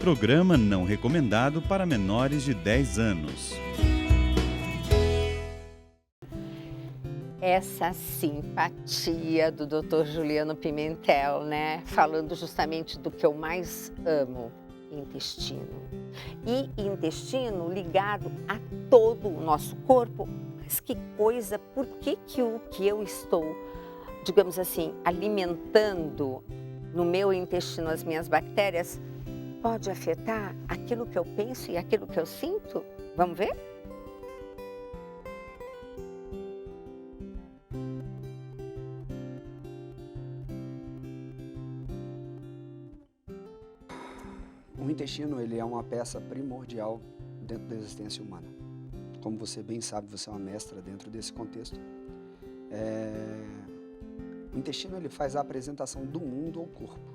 Programa não recomendado para menores de 10 anos. Essa simpatia do Dr. Juliano Pimentel, né? Falando justamente do que eu mais amo, intestino. E intestino ligado a todo o nosso corpo. Mas que coisa, por que o que eu estou, digamos assim, alimentando no meu intestino, as minhas bactérias, pode afetar aquilo que eu penso e aquilo que eu sinto? Vamos ver? O intestino, ele é uma peça primordial dentro da existência humana. Como você bem sabe, você é uma mestra dentro desse contexto. O intestino, ele faz a apresentação do mundo ao corpo.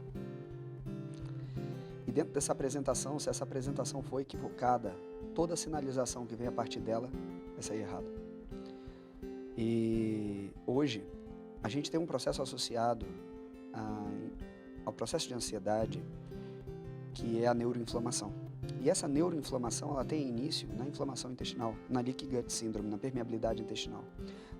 E dentro dessa apresentação, se essa apresentação for equivocada, toda a sinalização que vem a partir dela vai sair errada. E hoje, a gente tem um processo associado ao processo de ansiedade, que é a neuroinflamação. E essa neuroinflamação, ela tem início na inflamação intestinal, na leaky gut syndrome, na permeabilidade intestinal.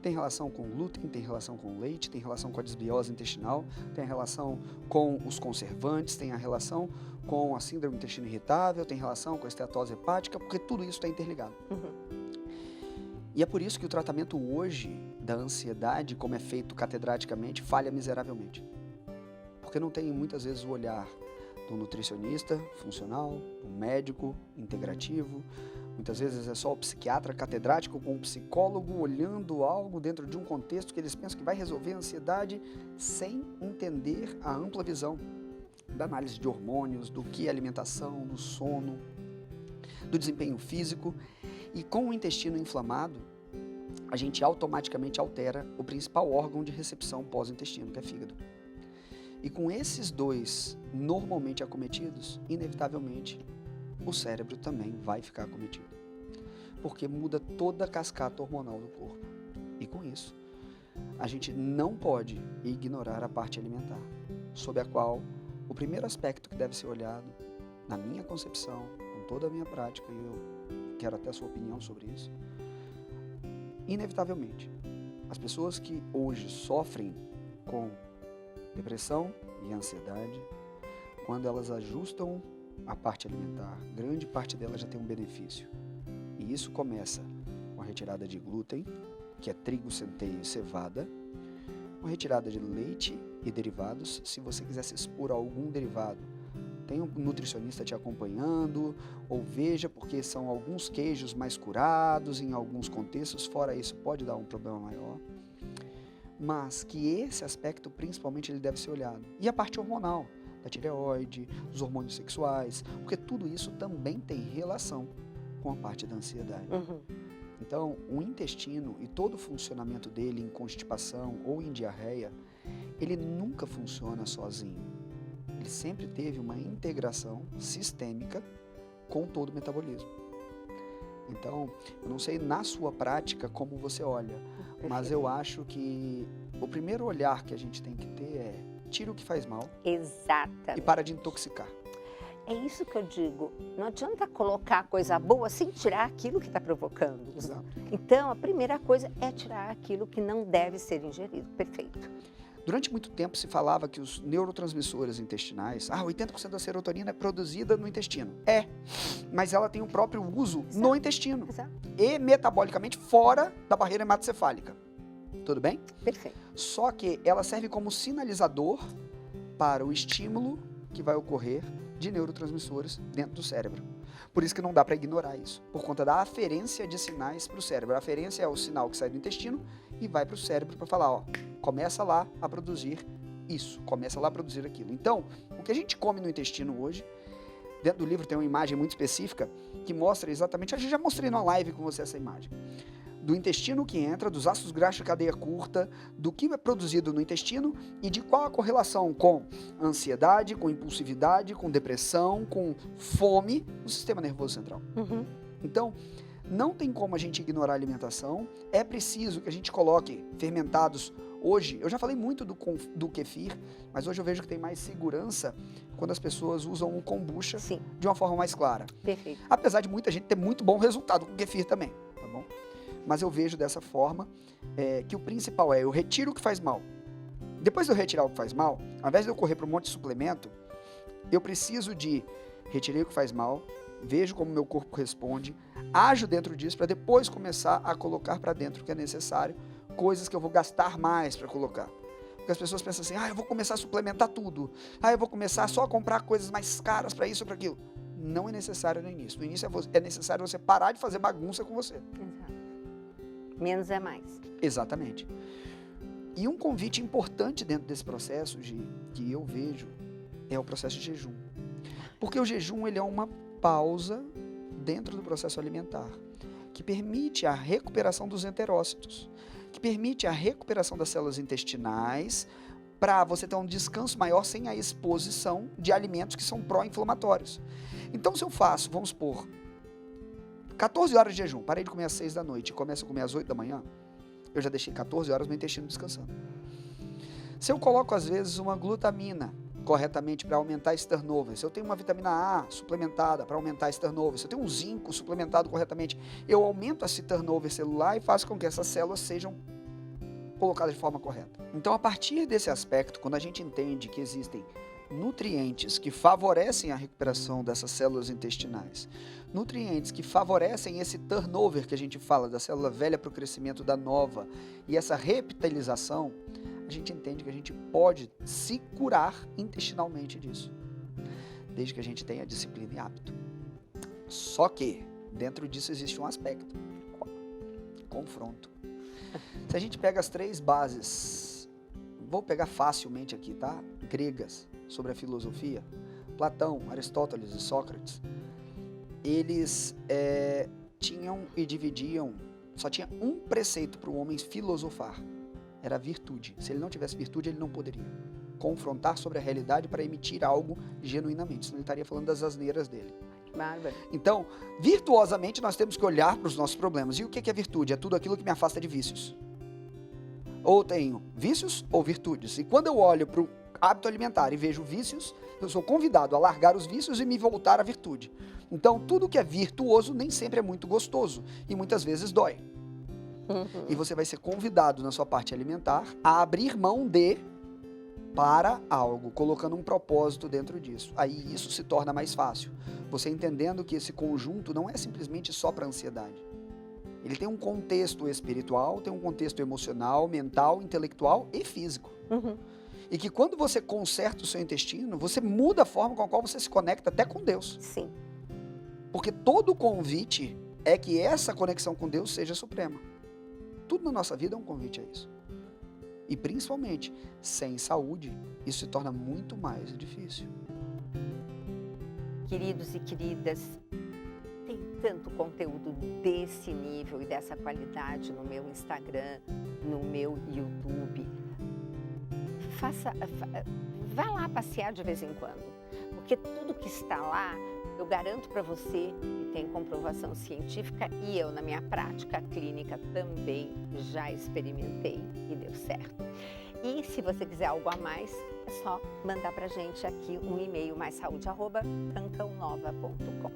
Tem relação com glúten, tem relação com leite, tem relação com a desbiose intestinal, tem relação com os conservantes, tem a relação com a síndrome do intestino irritável, tem relação com a esteatose hepática, porque tudo isso está interligado. E é por isso que o tratamento hoje da ansiedade, como é feito catedraticamente, falha miseravelmente. Porque não tem muitas vezes o olhar do nutricionista funcional, do médico integrativo. Muitas vezes é só o psiquiatra catedrático com o psicólogo olhando algo dentro de um contexto que eles pensam que vai resolver a ansiedade sem entender a ampla visão da análise de hormônios, do que é alimentação, do sono, do desempenho físico. E com o intestino inflamado, a gente automaticamente altera o principal órgão de recepção pós-intestino, que é fígado. E com esses dois normalmente acometidos, inevitavelmente, o cérebro também vai ficar acometido. Porque muda toda a cascata hormonal do corpo. E com isso, a gente não pode ignorar a parte alimentar, sob a qual o primeiro aspecto que deve ser olhado, na minha concepção, com toda a minha prática, e eu quero até a sua opinião sobre isso, inevitavelmente, as pessoas que hoje sofrem com depressão e ansiedade, quando elas ajustam a parte alimentar, grande parte dela já tem um benefício. E isso começa com a retirada de glúten, que é trigo, centeio e cevada, uma retirada de leite e derivados. Se você quiser se expor a algum derivado, tem um nutricionista te acompanhando, ou veja, porque são alguns queijos mais curados em alguns contextos, fora isso pode dar um problema maior. Mas que esse aspecto, principalmente, ele deve ser olhado. E a parte hormonal, da tireoide, dos hormônios sexuais, porque tudo isso também tem relação com a parte da ansiedade. Então, o intestino e todo o funcionamento dele em constipação ou em diarreia, ele nunca funciona sozinho. Ele sempre teve uma integração sistêmica com todo o metabolismo. Então, eu não sei na sua prática como você olha, mas eu acho que o primeiro olhar que a gente tem que ter é tira o que faz mal. Exatamente. E para de intoxicar. É isso que eu digo, não adianta colocar coisa boa sem tirar aquilo que está provocando. Exato. Então, a primeira coisa é tirar aquilo que não deve ser ingerido. Perfeito. Durante muito tempo se falava que os neurotransmissores intestinais, 80% da serotonina é produzida no intestino. Mas ela tem o próprio uso no intestino. Exato. E metabolicamente fora da barreira hematocefálica. Tudo bem? Perfeito. Só que ela serve como sinalizador para o estímulo que vai ocorrer de neurotransmissores dentro do cérebro. Por isso que não dá para ignorar isso, por conta da aferência de sinais para o cérebro. A aferência é o sinal que sai do intestino e vai para o cérebro para falar, começa lá a produzir isso, começa lá a produzir aquilo. Então, o que a gente come no intestino hoje, dentro do livro tem uma imagem muito específica que mostra exatamente, eu já mostrei na live com você essa imagem, do intestino que entra, dos ácidos graxos de cadeia curta, do que é produzido no intestino e de qual a correlação com ansiedade, com impulsividade, com depressão, com fome no sistema nervoso central. Então, Não tem como a gente ignorar a alimentação. É preciso que a gente coloque fermentados. Hoje, eu já falei muito do kefir, mas hoje eu vejo que tem mais segurança quando as pessoas usam o kombucha Sim, de uma forma mais clara. perfeito. Apesar de muita gente ter muito bom resultado com kefir também, tá bom? Mas eu vejo dessa forma que o principal eu retiro o que faz mal. Depois de eu retirar o que faz mal, ao invés de eu correr para um monte de suplemento, eu preciso de retirei o que faz mal, vejo como meu corpo responde, ajo dentro disso para depois começar a colocar para dentro o que é necessário, coisas que eu vou gastar mais para colocar. Porque as pessoas pensam assim, eu vou começar a suplementar tudo, eu vou começar só a comprar coisas mais caras para isso ou para aquilo. Não é necessário no início. No início é necessário você parar de fazer bagunça com você. Exato. Menos é mais. Exatamente. E um convite importante dentro desse processo, que eu vejo, é o processo de jejum. Porque o jejum ele é uma pausa dentro do processo alimentar, que permite a recuperação dos enterócitos, que permite a recuperação das células intestinais, para você ter um descanso maior sem a exposição de alimentos que são pró-inflamatórios. Então, se eu faço, vamos supor, 14 horas de jejum, parei de comer às 6 da noite e começo a comer às 8 da manhã, eu já deixei 14 horas meu intestino descansando. Se eu coloco, às vezes, uma glutamina corretamente para aumentar esse turnover, se eu tenho uma vitamina A suplementada para aumentar esse turnover, se eu tenho um zinco suplementado corretamente, eu aumento esse turnover celular e faço com que essas células sejam colocadas de forma correta. Então, a partir desse aspecto, quando a gente entende que existem nutrientes que favorecem a recuperação dessas células intestinais, nutrientes que favorecem esse turnover que a gente fala, da célula velha para o crescimento da nova, e essa repitalização, a gente entende que a gente pode se curar intestinalmente disso, desde que a gente tenha disciplina e hábito. Só que, dentro disso existe um aspecto, confronto. Se a gente pega as 3 bases, vou pegar facilmente aqui, tá? Gregas, sobre a filosofia, Platão, Aristóteles e Sócrates, eles tinham e dividiam, só tinha um preceito para o homem filosofar, era a virtude. Se ele não tivesse virtude, ele não poderia confrontar sobre a realidade para emitir algo genuinamente, senão ele estaria falando das asneiras dele. Bárbara. Então, virtuosamente, nós temos que olhar para os nossos problemas. E o que é virtude? É tudo aquilo que me afasta de vícios. Ou tenho vícios ou virtudes. E quando eu olho para o hábito alimentar e vejo vícios, eu sou convidado a largar os vícios e me voltar à virtude. Então, tudo que é virtuoso nem sempre é muito gostoso e muitas vezes dói. E você vai ser convidado na sua parte alimentar a abrir mão para algo, colocando um propósito dentro disso. Aí isso se torna mais fácil. Você entendendo que esse conjunto não é simplesmente só para ansiedade. Ele tem um contexto espiritual, tem um contexto emocional, mental, intelectual e físico. E que quando você conserta o seu intestino, você muda a forma com a qual você se conecta até com Deus. Sim. Porque todo convite é que essa conexão com Deus seja suprema. Tudo na nossa vida é um convite a isso. E principalmente, sem saúde, isso se torna muito mais difícil. Queridos e queridas, tem tanto conteúdo desse nível e dessa qualidade no meu Instagram, no meu YouTube. Vá lá passear de vez em quando, porque tudo que está lá, eu garanto para você que tem comprovação científica e eu, na minha prática clínica, também já experimentei e deu certo. E se você quiser algo a mais, é só mandar para a gente aqui um e-mail maissaude@cancãonova.com.